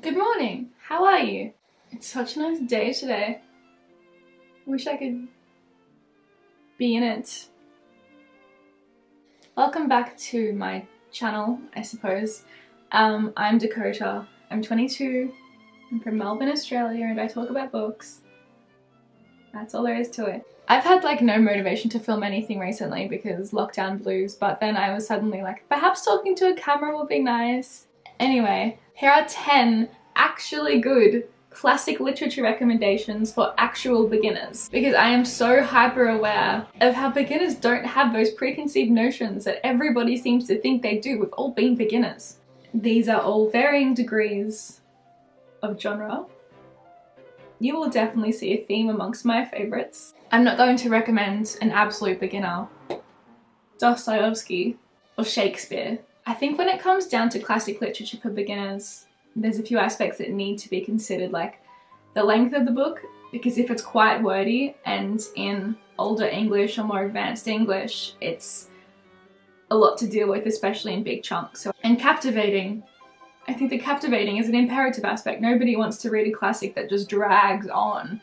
Good morning, how are you? It's such a nice day today. Wish I could be in it. Welcome back to my channel, I suppose. I'm Dakota, I'm 22, I'm from Melbourne, Australia, and I talk about books. That's all there is to it. I've had like no motivation to film anything recently because lockdown blues, but then I was suddenly like, perhaps talking to a camera will be nice. Anyway, here are 10 actually good classic literature recommendations for actual beginners, because I am so hyper aware of how beginners don't have those preconceived notions that everybody seems to think they do. We've all been beginners. These are all varying degrees of genre. You will definitely see a theme amongst my favourites. I'm not going to recommend an absolute beginner, Dostoevsky or Shakespeare. I think when it comes down to classic literature for beginners, there's a few aspects that need to be considered, like the length of the book, because if it's quite wordy and in older English or more advanced English, it's a lot to deal with, especially in big chunks. And captivating. I think that captivating is an imperative aspect. Nobody wants to read a classic that just drags on.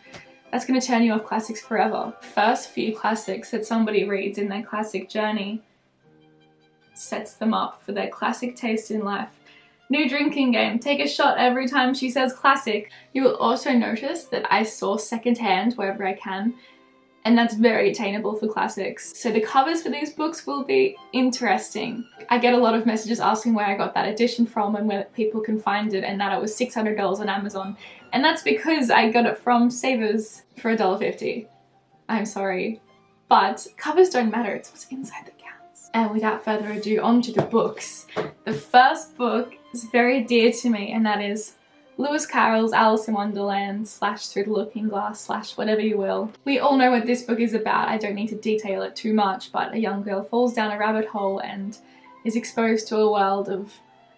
That's going to turn you off classics forever. First few classics that somebody reads in their classic journey sets them up for their classic taste in life. New drinking game, take a shot every time she says classic. You will also notice that I source secondhand wherever I can, and that's very attainable for classics. So the covers for these books will be interesting. I get a lot of messages asking where I got that edition from and where people can find it, and that it was $600 on Amazon. And that's because I got it from Savers for $1.50. I'm sorry, but covers don't matter, it's what's inside that counts. And without further ado, on to the books. The first book is very dear to me, and that is Lewis Carroll's Alice in Wonderland / Through the Looking Glass / whatever you will. We all know what this book is about. I don't need to detail it too much, but a young girl falls down a rabbit hole and is exposed to a world of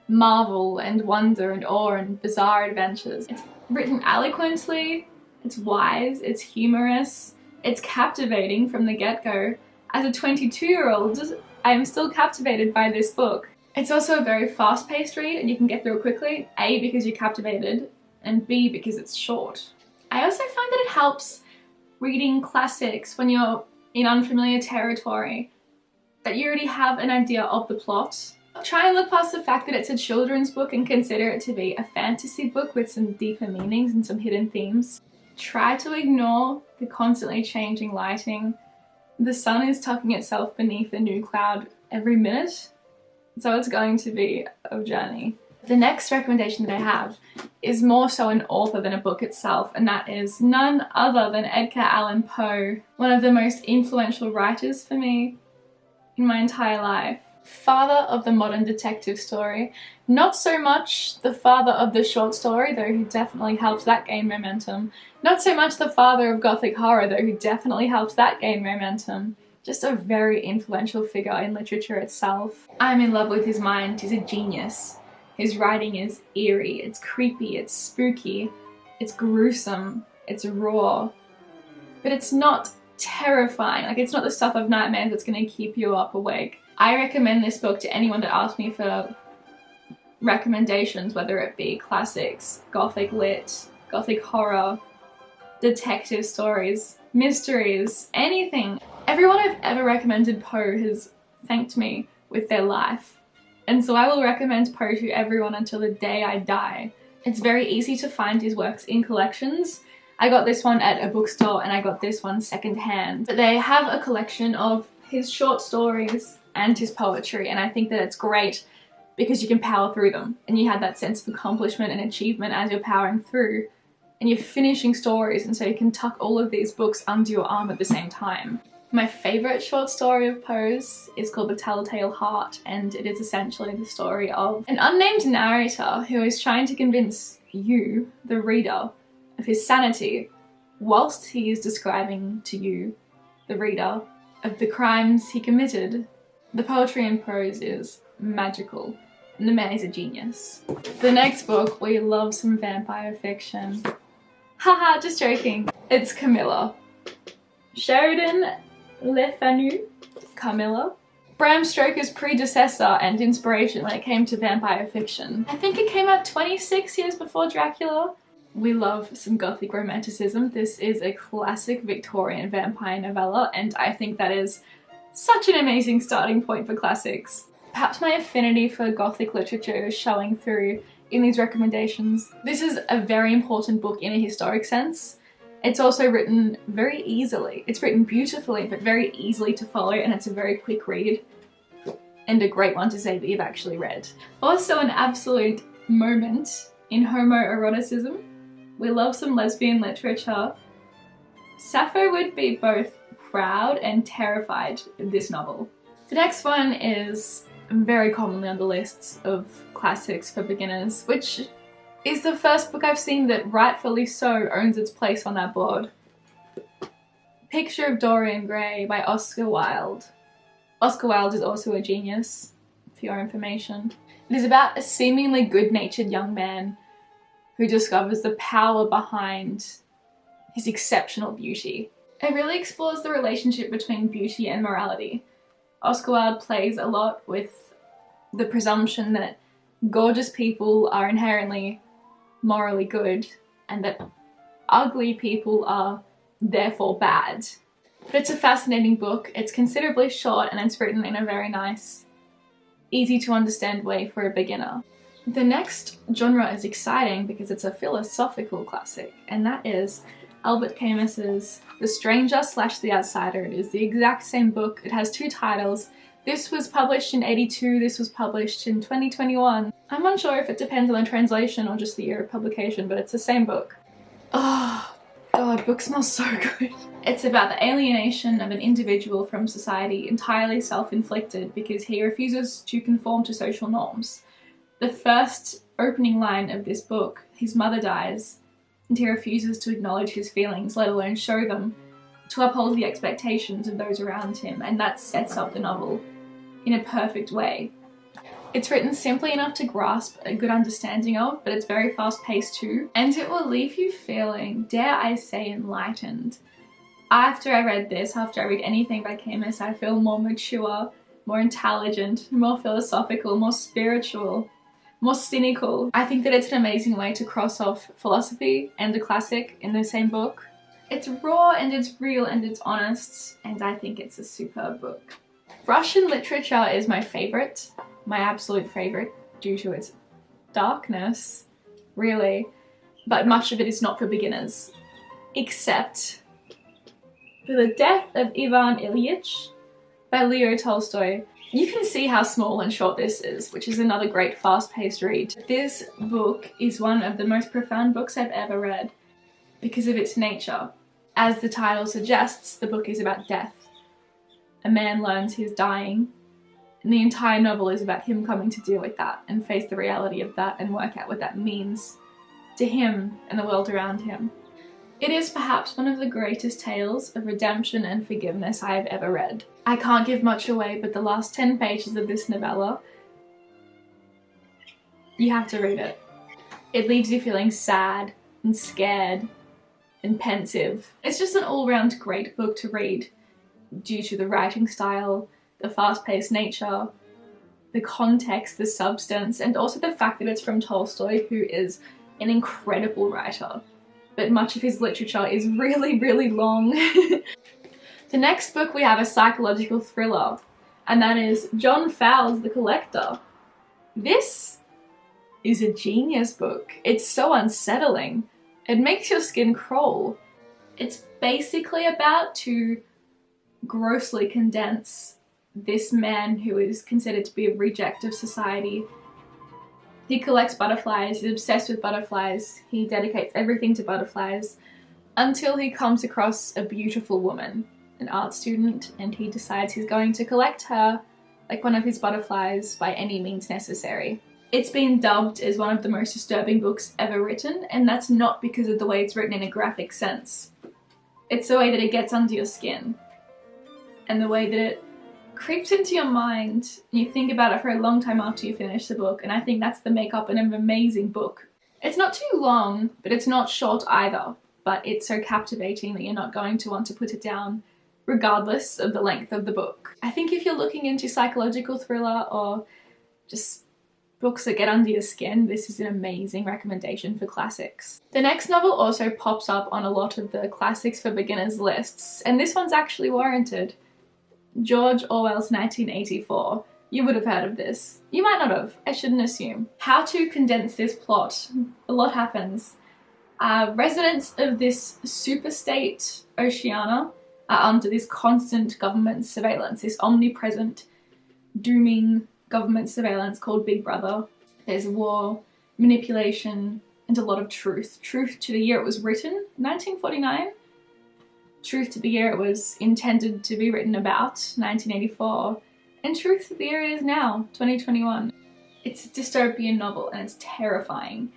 marvel and wonder and awe and bizarre adventures. It's written eloquently, it's wise, it's humorous, it's captivating from the get-go. As a 22-year-old, I am still captivated by this book. It's also a very fast-paced read and you can get through it quickly, A, because you're captivated, and B, because it's short. I also find that it helps reading classics when you're in unfamiliar territory, that you already have an idea of the plot. Try and look past the fact that it's a children's book and consider it to be a fantasy book with some deeper meanings and some hidden themes. Try to ignore the constantly changing lighting. The sun is tucking itself beneath a new cloud every minute, so it's going to be a journey. The next recommendation that I have is more so an author than a book itself, and that is none other than Edgar Allan Poe, one of the most influential writers for me in my entire life. Father of the modern detective story. Not so much the father of the short story, though he definitely helped that gain momentum. Not so much the father of gothic horror, though he definitely helped that gain momentum. Just a very influential figure in literature itself. I'm in love with his mind, he's a genius. His writing is eerie, it's creepy, it's spooky, it's gruesome, it's raw. But it's not terrifying, like it's not the stuff of nightmares that's going to keep you up awake. I recommend this book to anyone that asks me for recommendations, whether it be classics, gothic lit, gothic horror, detective stories, mysteries, anything. Everyone I've ever recommended Poe has thanked me with their life, and so I will recommend Poe to everyone until the day I die. It's very easy to find his works in collections. I got this one at a bookstore and I got this one secondhand. But they have a collection of his short stories and his poetry, and I think that it's great because you can power through them and you have that sense of accomplishment and achievement as you're powering through, and you're finishing stories, and so you can tuck all of these books under your arm at the same time. My favourite short story of Poe's is called The Telltale Heart, and it is essentially the story of an unnamed narrator who is trying to convince you, the reader, of his sanity whilst he is describing to you, the reader, of the crimes he committed. The poetry in prose is magical, and the man is a genius. The next book, we love some vampire fiction. Haha, just joking. It's Camilla Sheridan Le Fanu. Camilla. Bram Stoker's predecessor and inspiration when it came to vampire fiction. I think it came out 26 years before Dracula. We love some gothic romanticism. This is a classic Victorian vampire novella, and I think that is such an amazing starting point for classics. Perhaps my affinity for gothic literature is showing through in these recommendations. This is a very important book in a historic sense. It's also written very easily. It's written beautifully, but very easily to follow, and it's a very quick read and a great one to say that you've actually read. Also an absolute moment in homoeroticism. We love some lesbian literature. Sappho would be both proud and terrified of this novel. The next one is very commonly on the lists of classics for beginners, which is the first book I've seen that rightfully so owns its place on that board. Picture of Dorian Gray by Oscar Wilde. Oscar Wilde is also a genius, for your information. It is about a seemingly good-natured young man who discovers the power behind his exceptional beauty. It really explores the relationship between beauty and morality. Oscar Wilde plays a lot with the presumption that gorgeous people are inherently morally good and that ugly people are therefore bad. But it's a fascinating book. It's considerably short and it's written in a very nice, easy to understand way for a beginner. The next genre is exciting because it's a philosophical classic, and that is Albert Camus's The Stranger / The Outsider. It is the exact same book. It has two titles. This was published in '82, this was published in 2021. I'm unsure if it depends on the translation or just the year of publication, but it's the same book. Oh god, book smells so good. It's about the alienation of an individual from society, entirely self-inflicted because he refuses to conform to social norms. The first opening line of this book, his mother dies, and he refuses to acknowledge his feelings, let alone show them, to uphold the expectations of those around him, and that sets up the novel in a perfect way. It's written simply enough to grasp a good understanding of, but it's very fast-paced too, and it will leave you feeling, dare I say, enlightened. After I read this, after I read anything by Camus, I feel more mature, more intelligent, more philosophical, more spiritual, more cynical. I think that it's an amazing way to cross off philosophy and a classic in the same book. It's raw and it's real and it's honest, and I think it's a superb book. Russian literature is my favourite, my absolute favourite, due to its darkness, really, but much of it is not for beginners, except for The Death of Ivan Ilyich by Leo Tolstoy. You can see how small and short this is, which is another great fast-paced read. This book is one of the most profound books I've ever read because of its nature. As the title suggests, the book is about death. A man learns he's dying, and the entire novel is about him coming to deal with that and face the reality of that and work out what that means to him and the world around him. It is perhaps one of the greatest tales of redemption and forgiveness I have ever read. I can't give much away, but the last 10 pages of this novella, you have to read it. It leaves you feeling sad and scared and pensive. It's just an all-round great book to read due to the writing style, the fast-paced nature, the context, the substance, and also the fact that it's from Tolstoy, who is an incredible writer. But much of his literature is really, really long. The next book we have a psychological thriller, and that is John Fowle's The Collector. This is a genius book. It's so unsettling. It makes your skin crawl. It's basically about to grossly condense this man who is considered to be a reject of society. He collects butterflies, he's obsessed with butterflies, he dedicates everything to butterflies until he comes across a beautiful woman, an art student, and he decides he's going to collect her like one of his butterflies by any means necessary. It's been dubbed as one of the most disturbing books ever written, and that's not because of the way it's written in a graphic sense. It's the way that it gets under your skin, and the way that it creeps into your mind. You think about it for a long time after you finish the book, and I think that's the makeup in an amazing book. It's not too long, but it's not short either, but it's so captivating that you're not going to want to put it down regardless of the length of the book. I think if you're looking into psychological thriller or just books that get under your skin, this is an amazing recommendation for classics. The next novel also pops up on a lot of the classics for beginners lists, and this one's actually warranted. George Orwell's 1984. You would have heard of this. You might not have. I shouldn't assume. How to condense this plot? A lot happens. Residents of this superstate, Oceania, are under this constant government surveillance, this omnipresent, dooming government surveillance called Big Brother. There's war, manipulation, and a lot of truth. Truth to the year it was written, 1949. Truth to the year it was intended to be written about, 1984. And truth to the year it is now, 2021. It's a dystopian novel and it's terrifying.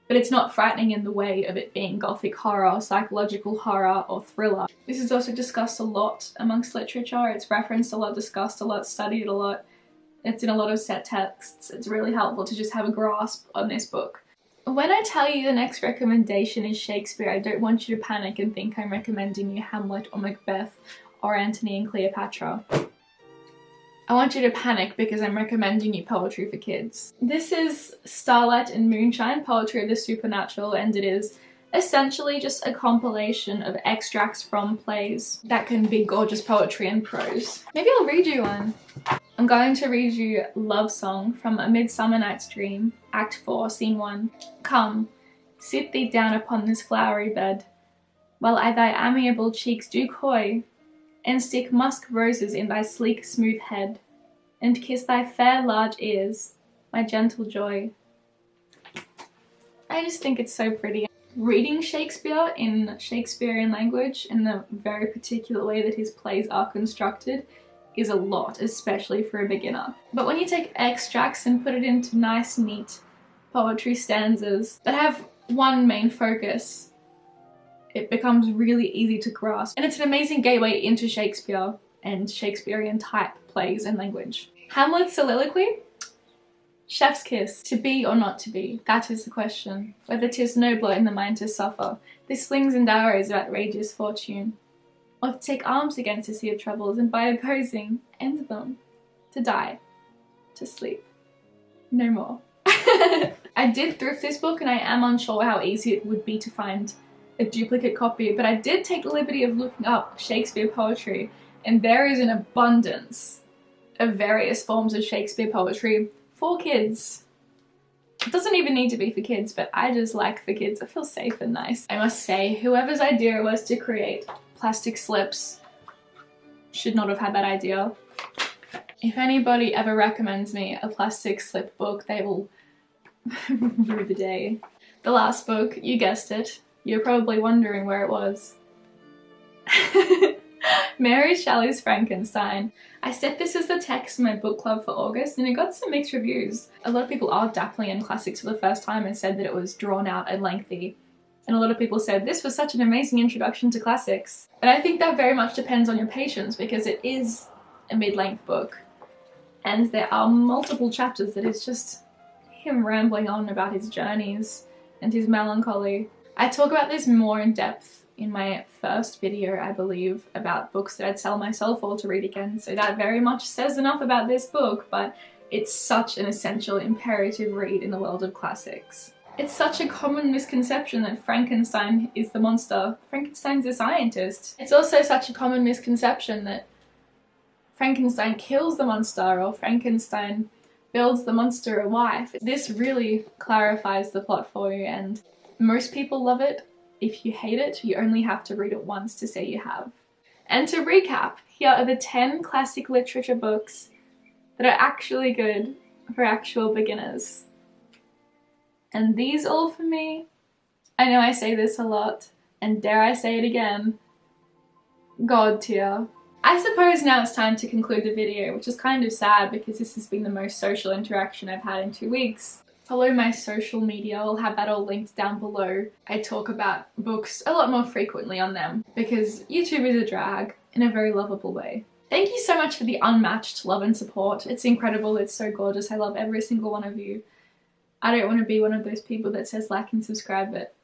But it's not frightening in the way of it being gothic horror, psychological horror, or thriller. This is also discussed a lot amongst literature. It's referenced a lot, discussed a lot, studied a lot. It's in a lot of set texts. It's really helpful to just have a grasp on this book. When I tell you the next recommendation is Shakespeare, I don't want you to panic and think I'm recommending you Hamlet or Macbeth or Antony and Cleopatra. I want you to panic because I'm recommending you poetry for kids. This is Starlight and Moonshine, Poetry of the Supernatural, and it is essentially just a compilation of extracts from plays that can be gorgeous poetry and prose. Maybe I'll read you one. I'm going to read you Love Song from A Midsummer Night's Dream, Act 4, Scene 1. Come, sit thee down upon this flowery bed, while I thy amiable cheeks do coy, and stick musk roses in thy sleek smooth head, and kiss thy fair large ears, my gentle joy. I just think it's so pretty. Reading Shakespeare in Shakespearean language in the very particular way that his plays are constructed is a lot, especially for a beginner. But when you take extracts and put it into nice, neat poetry stanzas that have one main focus, it becomes really easy to grasp. And it's an amazing gateway into Shakespeare and Shakespearean type plays and language. Hamlet's soliloquy? Chef's kiss. To be or not to be, that is the question. Whether 'tis nobler in the mind to suffer, this slings and arrows of outrageous fortune, or to take arms against a sea of troubles and by opposing end them, to die, to sleep, no more. I did thrift this book and I am unsure how easy it would be to find a duplicate copy, but I did take the liberty of looking up Shakespeare poetry, and there is an abundance of various forms of Shakespeare poetry for kids. It doesn't even need to be for kids, but I just like for kids. I feel safe and nice. I must say, whoever's idea it was to create plastic slips should not have had that idea. If anybody ever recommends me a plastic slip book, they will rue the day. The last book, you guessed it. You're probably wondering where it was. Mary Shelley's Frankenstein. I set this as the text in my book club for August and it got some mixed reviews. A lot of people are dappling in classics for the first time and said that it was drawn out and lengthy. And a lot of people said this was such an amazing introduction to classics. And I think that very much depends on your patience because it is a mid-length book. And there are multiple chapters that is just him rambling on about his journeys and his melancholy. I talk about this more in depth in my first video, I believe, about books that I'd sell myself or to read again, so that very much says enough about this book, but it's such an essential, imperative read in the world of classics. It's such a common misconception that Frankenstein is the monster. Frankenstein's a scientist. It's also such a common misconception that Frankenstein kills the monster or Frankenstein builds the monster a wife. This really clarifies the plot for you, and most people love it. If you hate it, you only have to read it once to say you have. And to recap, here are the 10 classic literature books that are actually good for actual beginners. And these all for me, I know I say this a lot, and dare I say it again, God tier. I suppose now it's time to conclude the video, which is kind of sad because this has been the most social interaction I've had in 2 weeks. Follow my social media, I'll have that all linked down below. I talk about books a lot more frequently on them because YouTube is a drag in a very lovable way. Thank you so much for the unmatched love and support. It's incredible, it's so gorgeous, I love every single one of you. I don't want to be one of those people that says like and subscribe, but